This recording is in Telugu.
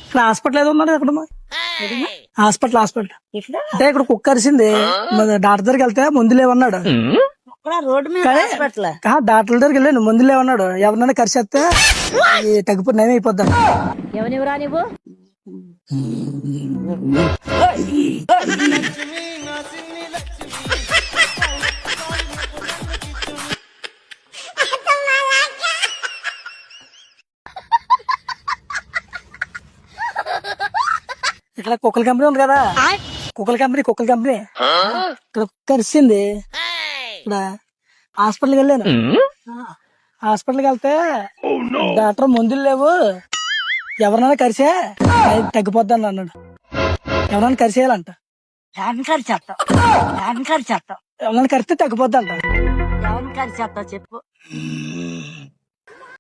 ఇక్కడ హాస్పిటల్ ఏదో ఉన్నది అక్కడ హాస్పిటల్ అంటే ఇక్కడ కుక్క అరిసింది డాక్టర్ దగ్గరికి వెళ్తే మందులు ఏమన్నాడు రోడ్డు మీద హాస్పిటల్ డాక్టర్ దగ్గరికి వెళ్ళాను మందులు ఏమన్నాడు ఎవరినైనా కరిచేస్తే తగ్గిపోయి నయం అయిపోద్దాం ఎవరివరా నువ్వు ఇక్కడ కుక్కల కంపెనీ ఉంది కదా కుక్కల కంపెనీ ఇక్కడ కుక్క అరిసింది ఇక్కడ హాస్పిటల్కి వెళ్ళాను హాస్పిటల్కి వెళ్తే డాక్టర్ మందులు లేవు ఎవరినైనా కరిసే తగ్గిపోద్దాం అన్నాడు ఎవరైనా కరిసేయాలంట ఎవరైనా కరిస్తే తగ్గిపోద్ది అంట ఎవరిని కరిచేస్తావు చెప్పు